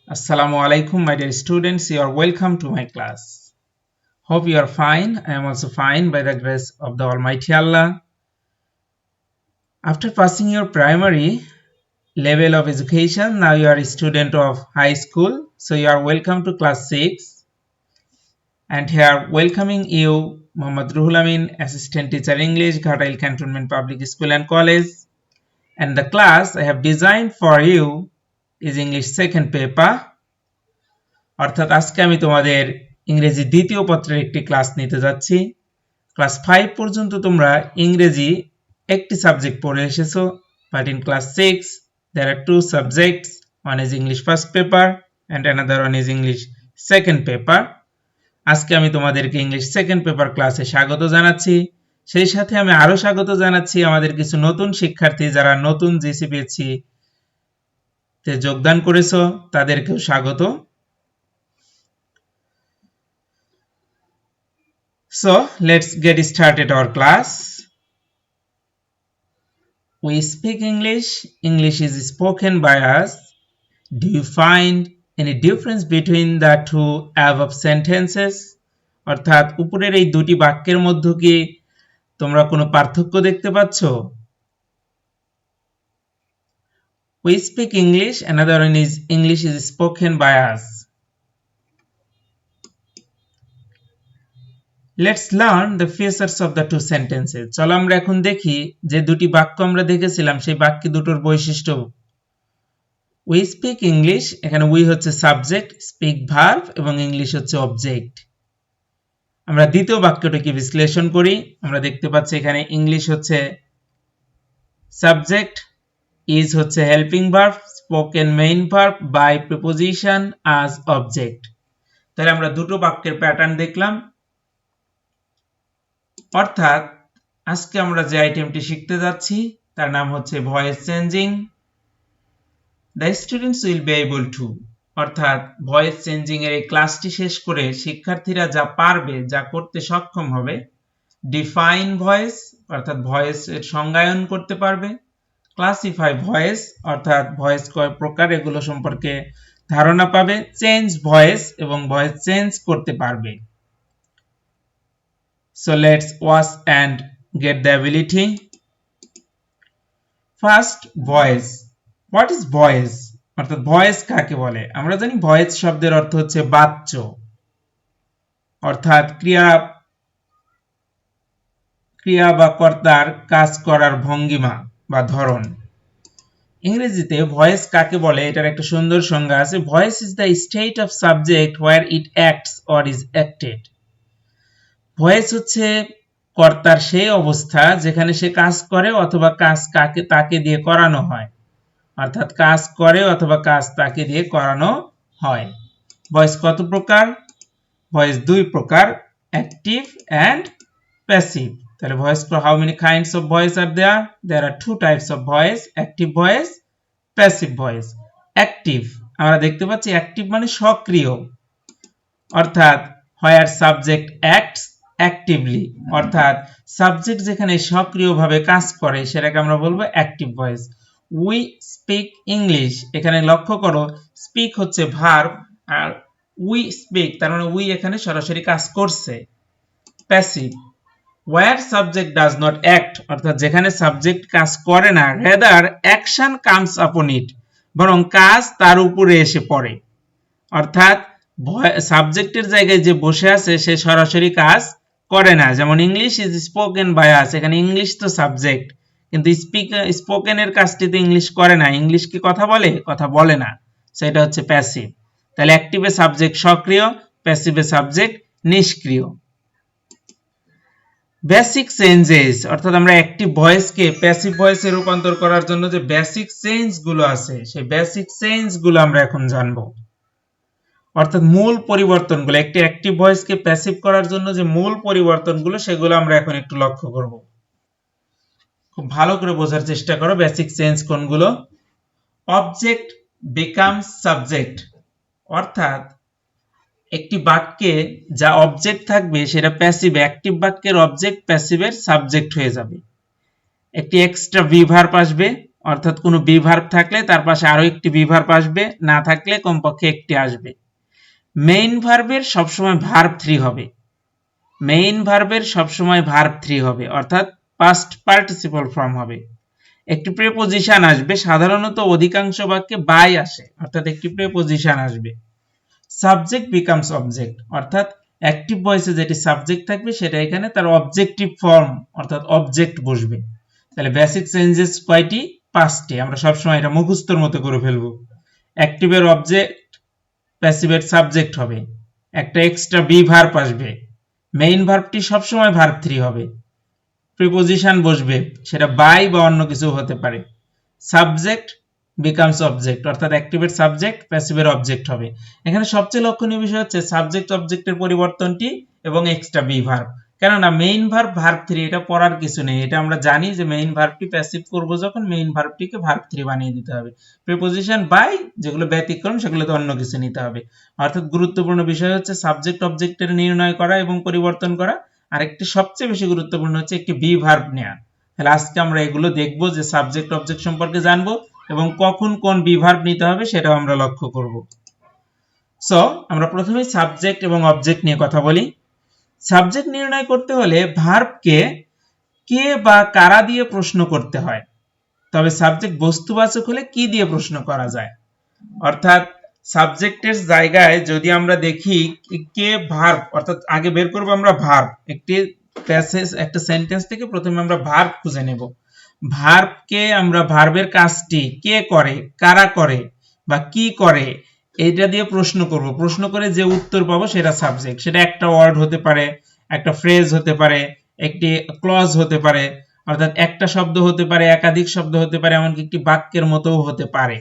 Assalamu alaikum, my dear students. You are welcome to my class. Hope you are fine. I am also fine by the grace of the Almighty Allah. After passing your primary level of education, now you are a student of high school. So you are welcome to class 6. And here welcoming you, Muhammad Ruhul Amin, Assistant Teacher English, Ghatail Cantonment Public School and College. And the class I have designed for you is English second paper. অর্থাৎ আজকে আমি তোমাদের ইংরেজি দ্বিতীয় পত্রের একটি class নিতে যাচ্ছি। ক্লাস 5 পর্যন্ত তোমরা ইংরেজি একটি সাবজেক্ট পড়ে এসেছো, but in class 6 there are two subjects. One is English first paper and another one is English second paper. আজকে আমি তোমাদেরকে ইংলিশ সেকেন্ড পেপার ক্লাসে স্বাগত জানাচ্ছি। সেই সাথে আমি আরো স্বাগত জানাচ্ছি আমাদের কিছু নতুন শিক্ষার্থী যারা নতুন জিসিপিএসসি তে যোগদান করেছো, তাদেরকেও স্বাগত। So let's get started our class. We speak English. English is spoken by us. Do you find any difference between the two above sentences? অর্থাৎ উপরের এই দুটি বাক্যের মধ্যে কি তোমরা কোনো পার্থক্য দেখতে পাচ্ছ? We speak English. Another one is English is spoken by us. Let's learn the features of the two sentences. চলো আমরা এখন দেখি যে দুটি বাক্য আমরা দেখেছিলাম সেই বাক্য দুটোর বৈশিষ্ট্য। We speak English, এখানে we হচ্ছে সাবজেক্ট, speak verb এবং ইংলিশ হচ্ছে অবজেক্ট। আমরা দ্বিতীয় বাক্যটাকে বিশ্লেষণ করি। আমরা দেখতে পাচ্ছি এখানে ইংলিশ হচ্ছে সাবজেক্ট, is হচ্ছে helping verb, spoken main verb, by preposition as object. তাহলে আমরা দুটো বাক্যের প্যাটার্ন দেখলাম। অর্থাৎ আজকে আমরা যে আইটেমটি শিখতে যাচ্ছি তার নাম হচ্ছে voice changing. The students will be able to, অর্থাৎ ভয়েস চেঞ্জিং এর এই ক্লাসটি শেষ করে শিক্ষার্থীরা যা পারবে, যা করতে সক্ষম হবে, ডিফাইন ভয়েস অর্থাৎ ভয়েস এর সংজ্ঞায়ন করতে পারবে, ক্লাসিফাই ভয়েস অর্থাৎ ভয়েস কয় প্রকার এগুলো সম্পর্কে ধারণা পাবে, চেঞ্জ ভয়েস এবং ভয়েস চেঞ্জ করতে পারবে। So let's watch and get the ability. First, voice. What is voice? অর্থাৎ ভয়েস কাকে বলে? আমরা জানি ভয়েস শব্দের অর্থ হচ্ছে বাচ্য, অর্থাৎ ক্রিয়া বা কর্তার কাজ করার ভঙ্গিমা বা ধরন। ইংরেজিতে ভয়েস কাকে বলে এটার একটা সুন্দর সংজ্ঞা আছে। Voice is the state of subject where it acts or is acted. Voice হচ্ছে কর্তার সেই অবস্থা যেখানে সে কাজ করে অথবা কাজ তাকে দিয়ে করানো হয়, অর্থাৎ কাজ করে অথবা কাজ তাকে দিয়ে করানো হয়। ভয়েস কত প্রকার? ভয়েস দুই প্রকার, অ্যাক্টিভ এন্ড প্যাসিভ। তাহলে voice how many kinds of voice are there? There are two types of voice, active voice, passive voice. Active আমরা দেখতে পাচ্ছি, অ্যাক্টিভ মানে সক্রিয়, অর্থাৎ where subject acts actively, অর্থাৎ সাবজেক্ট যেখানে সক্রিয়ভাবে কাজ করে সেটাকে আমরা বলবো active voice. We speak English, এখানে লক্ষ্য করো স্পিক হচ্ছে ভার্ব আর we speak তার মানে we এখানে সরাসরি কাজ করছে। Passive, where subject does not act, অর্থাৎ যেখানে সাবজেক্ট কাজ করে না, rather action comes upon it, বরং কাজ তার উপরে এসে পড়ে, অর্থাৎ সাবজেক্টের জায়গায় যে বসে আছে সে সরাসরি কাজ করে না। যেমন English is spoken by us, এখানে ইংলিশ তো সাবজেক্ট, কিন্তু স্পোকেনের কাজটি তো ইংলিশ করে না। ইংলিশ কি কথা বলে? কথা বলে না। সেটা হচ্ছে প্যাসিভ। তাহলে অ্যাক্টিভে সাবজেক্ট সক্রিয়, প্যাসিভে সাবজেক্ট নিষ্ক্রিয়। বেসিক চেঞ্জেস, অর্থাৎ আমরা অ্যাক্টিভ ভয়েসকে প্যাসিভ ভয়েসে রূপান্তর করার জন্য যে বেসিক চেঞ্জ গুলো আছে সেই বেসিক চেঞ্জ গুলো আমরা এখন জানবো। অর্থাৎ মূল পরিবর্তনগুলো, একটি অ্যাক্টিভ ভয়েসকে প্যাসিভ করার জন্য যে মূল পরিবর্তনগুলো সেগুলো আমরা এখন একটু লক্ষ্য করব। খুব ভালো করে বোঝার চেষ্টা করো বেসিক চেঞ্জ কোনগুলো। অবজেক্ট বিকামস সাবজেক্ট, অর্থাৎ একটি বাক্যে যা অবজেক্ট থাকবে সেটা প্যাসিভ, অ্যাক্টিভ বাক্যের অবজেক্ট প্যাসিভের সাবজেক্ট হয়ে যাবে। একটি এক্সট্রা ভি ভার্ব আসবে, অর্থাৎ কোনো বি ভার্ব থাকলে তার পাশে আরো একটি বি ভার্ব আসবে, না থাকলে কমপক্ষে একটি আসবে। মেইন ভার্বের সবসময় ভার্ব 3 হবে, মেইন ভার্বের সবসময় ভার্ব 3 হবে, অর্থাৎ পাস্ট পার্টিসিপল ফর্ম হবে। একটি প্রিপোজিশন আসবে, সাধারণত অধিকাংশ বাক্যে বাই আসে, অর্থাৎ একটি প্রিপোজিশন আসবে। সাবজেক্ট বিকামস অবজেক্ট, অর্থাৎ অ্যাক্টিভ ভয়েসে যেটি সাবজেক্ট থাকবে সেটা এখানে তার অবজেক্টিভ ফর্ম অর্থাৎ অবজেক্ট বসবে। তাহলে বেসিক চেঞ্জেস কয়টি? 5টি। আমরা সবসময় এটা মুখস্থর মতো করে ফেলবো। অ্যাক্টিভের অবজেক্ট, প্যাসিভের সাবজেক্ট হবে, একটা এক্সট্রা বি ভার্ব আসবে, মেইন ভার্বটি সবসময় ভার্ব 3 হবে, প্রিপোজিশন বসবে, সেটা বাই বা অন্য কিছু হতে পারে। সাবজেক্ট বিকামস অবজেক্ট, অর্থাৎ অ্যাক্টিভের সাবজেক্ট প্যাসিভের অবজেক্ট হবে। এখানে সবচেয়ে লক্ষণীয় বিষয় হচ্ছে সাবজেক্ট অবজেক্টের পরিবর্তনটি এবং এক্সট্রা বি ভার্ব। কেননা মেইন ভার্ব ভার্ব 3 এটা পড়ার কিছু নেই, এটা আমরা জানি যে মেইন ভার্বটি প্যাসিভ করব যখন মেইন ভার্বটিকে ভার্ব 3 বানিয়ে দিতে হবে। প্রিপোজিশন বাই যেগুলো ব্যতিক্রম সেগুলোতে অন্য কিছু নিতে হবে। অর্থাৎ গুরুত্বপূর্ণ বিষয় হচ্ছে সাবজেক্ট অবজেক্টের নির্ণয় করা এবং পরিবর্তন করা, আরেকটি সবচেয়ে বেশি গুরুত্বপূর্ণ হচ্ছে একটি বি ভার্ব নেওয়া। তাহলে আজকে আমরা এগুলো দেখব, যে সাবজেক্ট অবজেক্ট সম্পর্কে জানবো এবং কখন কোন বি ভার্ব নিতে হবে সেটাও আমরা লক্ষ্য করব। সো আমরা প্রথমে সাবজেক্ট এবং অবজেক্ট নিয়ে কথা বলি। সাবজেক্ট নির্ণয় করতে হলে ভার্বকে কে বা কারা দিয়ে প্রশ্ন করতে হয়, তবে সাবজেক্ট বস্তুবাচক হলে কি দিয়ে প্রশ্ন করা যায়। অর্থাৎ সাবজেক্টের জায়গায় যদি আমরা দেখি কে ভার্ব, অর্থাৎ আগে বের করবো আমরা ভার্ব, একটি প্যাসেজ একটা সেন্টেন্স থেকে প্রথমে আমরা ভার্ব খুঁজে নেব। ভার্বকে আমরা ভার্বের কাজটি কে করে, কারা করে বা কি করে এটা দিয়ে প্রশ্ন করব, প্রশ্ন করে যে উত্তর পাবো সেটা সাবজেক্ট। সেটা একটা ওয়ার্ড হতে পারে, একটা ফ্রেজ হতে পারে, একটি ক্লজ হতে পারে, অর্থাৎ একটা শব্দ হতে পারে, একাধিক শব্দ হতে পারে, এমনকি একটি বাক্যের মতোও হতে পারে।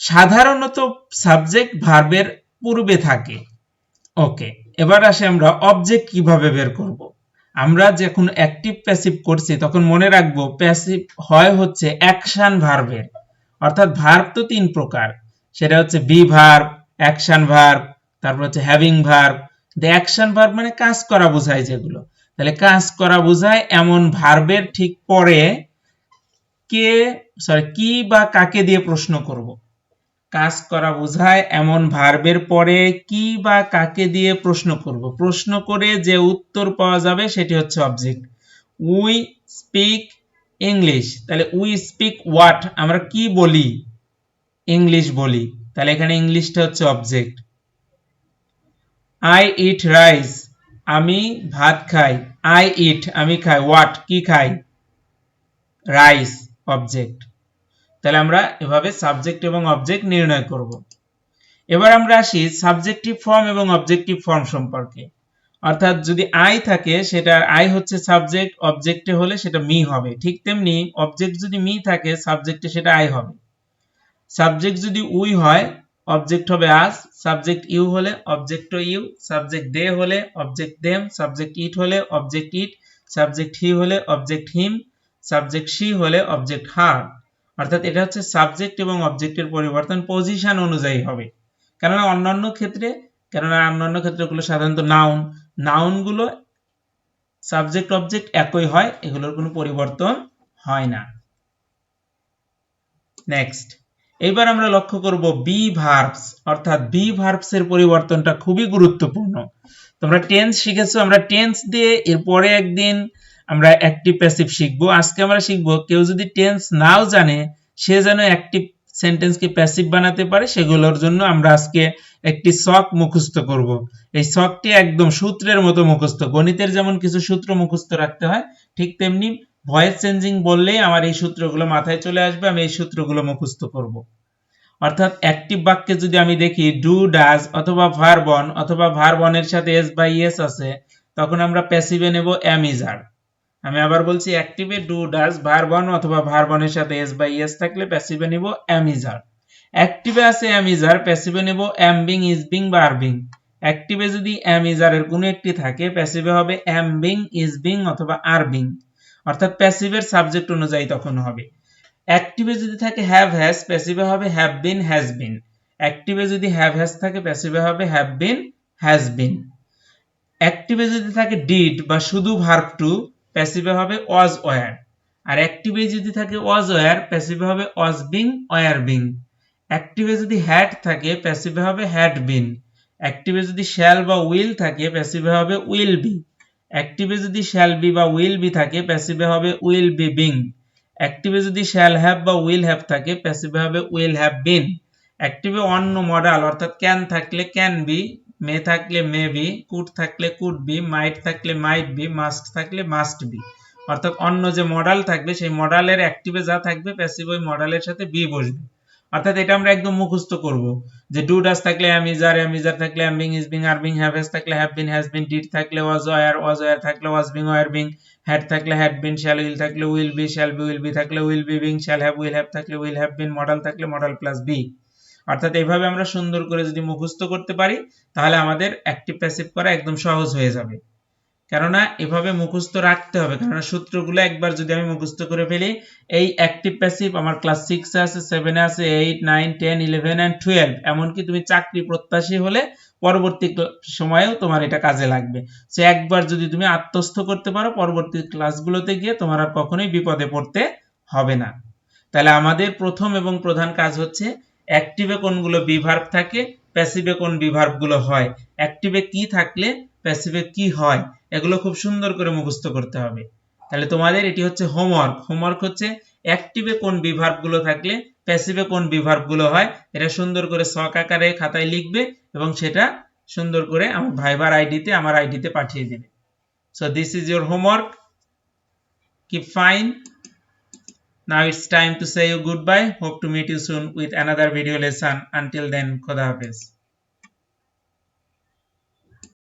সাধারণত সাবজেক্ট ভার্বের পূর্বে থাকে। ওকে, এবার আসে আমরা অবজেক্ট কিভাবে বের করব। আমরা যখন অ্যাক্টিভ প্যাসিভ করছি তখন মনে রাখবো প্যাসিভ হয় হচ্ছে অ্যাকশন ভার্বের, অর্থাৎ ভার্ব তো 3 প্রকার, সেটা হচ্ছে বি ভার্ব, অ্যাকশন ভার্ব, তারপর হচ্ছে হ্যাভিং ভার্ব। অ্যাকশন ভার্ব মানে কাজ করা বোঝায় যেগুলো, তাহলে কাজ করা বোঝায় এমন ভার্বের ঠিক পরে কি বা কাকে দিয়ে প্রশ্ন করব। কাজ করা বোঝায় এমন ভার্বের পরে কি বা কাকে দিয়ে প্রশ্ন করব, প্রশ্ন করে যে উত্তর পাওয়া যাবে সেটি হচ্ছে অবজেক্ট। উই স্পিক ইংলিশ, তাহলে উই স্পিক হোয়াট, আমরা কি বলি, ইংলিশ বলি, তাহলে এখানে ইংলিশটা হচ্ছে অবজেক্ট। আই ইট রাইস, আমি ভাত খাই, আই ইট আমি খাই, হোয়াট কি খাই, রাইস অবজেক্ট। তাহলে আমরা এভাবে সাবজেক্ট এবং অবজেক্ট নির্ণয় করব। এবার আমরা আসি সাবজেক্টিভ ফর্ম এবং অবজেক্টিভ ফর্ম সম্পর্কে। অর্থাৎ যদি আই থাকে সেটা আই হচ্ছে সাবজেক্ট, অবজেক্টে হলে সেটা মি হবে, ঠিক তেমনি অবজেক্ট যদি মি থাকে সাবজেক্টে সেটা আই হবে। সাবজেক্ট যদি উই হয় অবজেক্ট হবে আস, সাবজেক্ট ইউ হলে অবজেক্ট ইউ, সাবজেক্ট দে হলে অবজেক্ট দেম, সাবজেক্ট ইট হলে অবজেক্ট ইট, সাবজেক্ট হি হলে অবজেক্ট হিম, সাবজেক্ট শি হলে অবজেক্ট হার। অর্থাৎ এটা হচ্ছে সাবজেক্ট এবং অবজেক্টের পরিবর্তন পজিশন অনুযায়ী হবে। কেননা অন্যান্য ক্ষেত্রগুলো সাধারণত নাউনগুলো সাবজেক্ট অবজেক্ট একই হয়, এগুলোর কোনো পরিবর্তন হয় না। নেক্সট, এবার আমরা লক্ষ্য করব বি ভার্বস, অর্থাৎ বি ভার্বস এর পরিবর্তনটা খুবই গুরুত্বপূর্ণ। তোমরা টেন্স শিখেছো, আমরা টেন্স দিয়ে এরপরে একদিন আমরা অ্যাক্টিভ প্যাসিভ শিখবো। আজকে আমরা শিখবো কেউ যদি টেন্স নাও জানে সে যেন অ্যাক্টিভ সেন্টেন্সকে প্যাসিভ বানাতে পারে, সেগুলোর জন্য আমরা আজকে একটি ছক মুখস্থ করব। এই ছকটি একদম সূত্রের মতো মুখস্থ, গণিতের যেমন কিছু সূত্র মুখস্থ রাখতে হয় ঠিক তেমনি ভয়েস চেঞ্জিং বললেই আমার এই সূত্রগুলো মাথায় চলে আসবে, আমি এই সূত্রগুলো মুখস্থ করব। অর্থাৎ অ্যাক্টিভ বাক্যে যদি আমি দেখি ডু ডাজ অথবা ভার্ব অন অথবা ভার্ব অনের সাথে এস বাই এস আছে, তখন আমরা প্যাসিভে নেব এম ইজ আর। আমি আবার বলছি অ্যাক্টিভে ডু ডাজ ভার্ব অন অথবা ভার্ব অনের সাথে এস বাই এস থাকলে প্যাসিভে নেব এম ইজ আর। অ্যাক্টিভে আছে এম ইজ আর, প্যাসিভে নেব এম বিং, ইজ বিং বা আর বিং। অ্যাক্টিভে যদি এম ইজ আর এর কোনো একটি থাকে প্যাসিভে হবে এম বিং, ইজ বিং অথবা আর বিং, অর্থাৎ প্যাসিভের সাবজেক্ট অনুযায়ী তখন হবে। অ্যাক্টিভে যদি থাকে হ্যাভ হ্যাজ, প্যাসিভে হবে হ্যাভ বিন, হ্যাজ বিন। অ্যাক্টিভে যদি হ্যাভ হ্যাজ থাকে প্যাসিভে হবে হ্যাভ বিন, হ্যাজ বিন। অ্যাক্টিভে যদি থাকে ডিড বা শুধু ভার্ব টু, প্যাসিভে হবে ওয়াজ ওয়্যার। আর অ্যাক্টিভে যদি থাকে ওয়াজ ওয়্যার, প্যাসিভে হবে ওয়াজ বিং, ওয়্যার বিং। অ্যাক্টিভে যদি হ্যাড থাকে, প্যাসিভে হবে হ্যাড বিন। অ্যাক্টিভে যদি শ্যাল বা উইল থাকে, প্যাসিভে হবে উইল বি। অ্যাক্টিভে যদি শ্যাল বি বা উইল বি থাকে, প্যাসিভে হবে উইল বি বিং। অ্যাক্টিভে যদি শ্যাল হ্যাভ বা উইল হ্যাভ থাকে, প্যাসিভে হবে উইল হ্যাভ বিন। অ্যাক্টিভে অন্য মডাল অর্থাৎ ক্যান থাকলে ক্যান বি, মে থাকলে মে বি, কুড থাকলে কুড বি, মাইট থাকলে মাইট বি, মাস্ট থাকলে মাস্ট বি। অর্থাৎ অন্য যে মডাল থাকবে সেই মডালের অ্যাক্টিভে যা থাকবে প্যাসিভ ওই মডালের সাথে বি বসবে। অর্থাৎ এটা আমরা একদম মুখস্থ করব যে ডু ডাস থাকলে অ্যাম ইজার থাকলে am being is being are being, have has থাকলে হ্যাভ বিন, ডিড থাকলে ওয়াজ ওয়্যার থাকলে was being were being, had থাকলে হ্যাড বিন, শ্যাল উইল থাকলে will be, shall be will be থাকলে will be being, shall have will have থাকলে will have been, modal থাকলে modal plus be. অর্থাৎ এইভাবে আমরা সুন্দর করে যদি মুখস্থ করতে পারি তাহলে আমাদের অ্যাক্টিভ প্যাসিভ করা একদম সহজ হয়ে যাবে। কেননা এভাবে মুখস্থ রাখতে হবে, কেননা সূত্রগুলো একবার যদি আমি মুখস্থ করে ফেলি, এই অ্যাক্টিভ প্যাসিভ আমার ক্লাস 6 এ আছে, 7 এ আছে, 8, 9, 10, 11 and 12, এমনকি তুমি চাকরি প্রত্যাশী হলে পরবর্তী সময়েও তোমার এটা কাজে লাগবে। সো একবার যদি তুমি আত্মস্থ করতে পারো, পরবর্তী ক্লাসগুলোতে গিয়ে তোমার আর কখনোই বিপদে পড়তে হবে না। তাহলে আমাদের প্রথম এবং প্রধান কাজ হচ্ছে অ্যাক্টিভে কোনগুলো বিভার্ব থাকে, প্যাসিভে কোন বিভার্বগুলো হয়, অ্যাক্টিভে কি থাকলে প্যাসিভে কি হয়, এগুলো খুব সুন্দর করে মুখস্থ করতে হবে। তাহলে তোমাদের এটি হচ্ছে হোমওয়ার্ক। হোমওয়ার্ক হচ্ছে অ্যাক্টিভে কোন বিভার্বগুলো থাকলে প্যাসিভে কোন বিভার্বগুলো হয়, এটা সুন্দর করে ছক আকারে খাতায় লিখবে এবং সেটা সুন্দর করে আমার ভাইবার আইডিতে, আমার আইডিতে পাঠিয়ে দেবে। So this is your homework. Keep fine. Now it's time to say you goodbye. Hope to meet you soon with another video lesson. Until then, Khuda Hafiz.